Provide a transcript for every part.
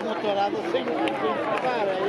Motorada sem para aí.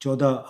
14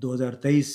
2023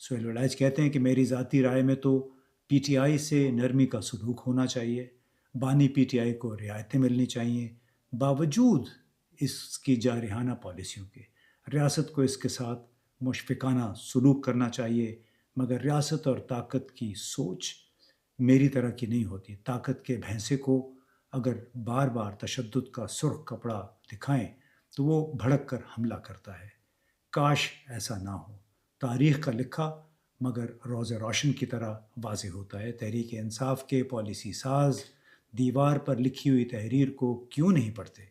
Sohail Warraich کہتے ہیں کہ میری ذاتی رائے میں تو پی ٹی آئی سے نرمی کا سلوک ہونا چاہیے، بانی پی ٹی آئی کو رعایتیں ملنی چاہیے، باوجود اس کی جارحانہ پالیسیوں کے۔ ریاست کو اس کے ساتھ مشفقانہ سلوک کرنا چاہیے، مگر ریاست اور طاقت کی سوچ میری طرح کی نہیں ہوتی۔ طاقت کے بھینسے کو اگر بار بار تشدد کا سرخ کپڑا دکھائیں تو وہ بھڑک کر حملہ کرتا ہے۔ کاش ایسا نہ ہو۔ تاریخ کا لکھا مگر روز روشن کی طرح واضح ہوتا ہے۔ تحریک انصاف کے پالیسی ساز دیوار پر لکھی ہوئی تحریر کو کیوں نہیں پڑھتے؟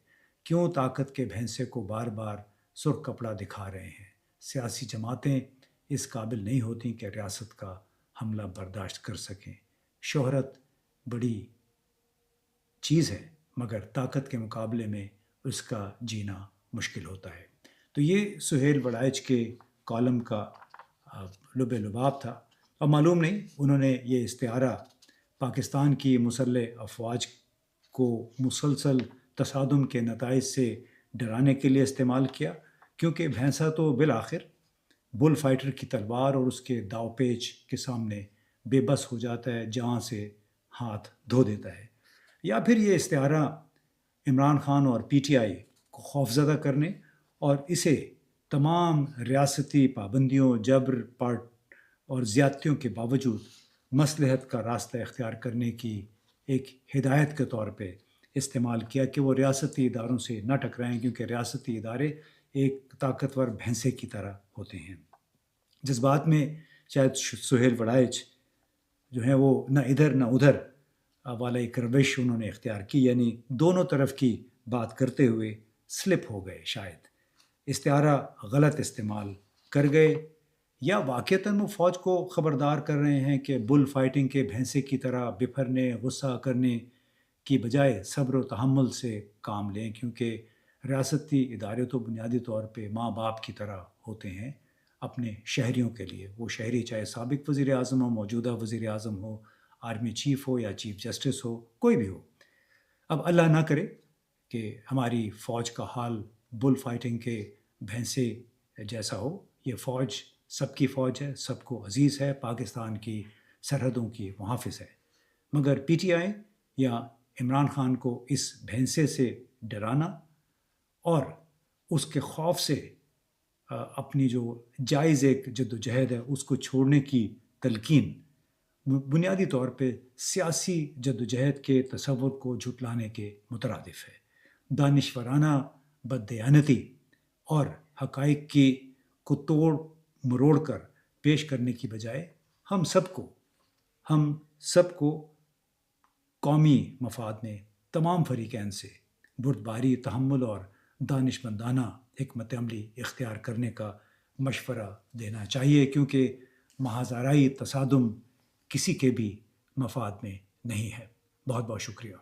کیوں طاقت کے بھینسے کو بار بار سرخ کپڑا دکھا رہے ہیں؟ سیاسی جماعتیں اس قابل نہیں ہوتیں کہ ریاست کا حملہ برداشت کر سکیں۔ شہرت بڑی چیز ہے مگر طاقت کے مقابلے میں اس کا جینا مشکل ہوتا ہے۔ تو یہ سہیل وڑائچ کے کالم کا لب لباب تھا، اور معلوم نہیں انہوں نے یہ استعارہ پاکستان کی مسلح افواج کو مسلسل تصادم کے نتائج سے ڈرانے کے لیے استعمال کیا، کیونکہ بھینسا تو بالآخر بل فائٹر کی تلوار اور اس کے داو پیچ کے سامنے بے بس ہو جاتا ہے، جہاں سے ہاتھ دھو دیتا ہے۔ یا پھر یہ استعارہ عمران خان اور پی ٹی آئی کو خوفزدہ کرنے اور اسے تمام ریاستی پابندیوں، جبر، پٹ اور زیادتیوں کے باوجود مصلحت کا راستہ اختیار کرنے کی ایک ہدایت کے طور پہ استعمال کیا کہ وہ ریاستی اداروں سے نہ ٹکرائیں، کیونکہ ریاستی ادارے ایک طاقتور بھینسے کی طرح ہوتے ہیں۔ جذبات میں شاید سہیل وڑائچ جو ہیں وہ نہ ادھر نہ ادھر والا ایک روش انہوں نے اختیار کی، یعنی دونوں طرف کی بات کرتے ہوئے سلپ ہو گئے، شاید استعارہ غلط استعمال کر گئے، یا واقعتاً وہ فوج کو خبردار کر رہے ہیں کہ بل فائٹنگ کے بھینسے کی طرح بپھرنے، غصہ کرنے کی بجائے صبر و تحمل سے کام لیں، کیونکہ ریاستی ادارے تو بنیادی طور پہ ماں باپ کی طرح ہوتے ہیں اپنے شہریوں کے لیے۔ وہ شہری چاہے سابق وزیر اعظم ہو، موجودہ وزیر اعظم ہو، آرمی چیف ہو یا چیف جسٹس ہو، کوئی بھی ہو۔ اب اللہ نہ کرے کہ ہماری فوج کا حال بل فائٹنگ کے بھینسے جیسا ہو۔ یہ فوج سب کی فوج ہے، سب کو عزیز ہے، پاکستان کی سرحدوں کی محافظ ہے، مگر پی ٹی آئی یا عمران خان کو اس بھینسے سے ڈرانا اور اس کے خوف سے اپنی جو جائز ایک جد و جہد ہے اس کو چھوڑنے کی تلقین بنیادی طور پہ سیاسی جد و جہد کے تصور کو جھٹلانے کے مترادف ہے۔ دانشورانہ بددیانتی اور حقائق کو توڑ مروڑ کر پیش کرنے کی بجائے ہم سب کو قومی مفاد میں تمام فریقین سے بردباری، تحمل اور دانشمندانہ حکمت عملی اختیار کرنے کا مشورہ دینا چاہیے، کیونکہ محض آرائی تصادم کسی کے بھی مفاد میں نہیں ہے۔ بہت بہت شکریہ۔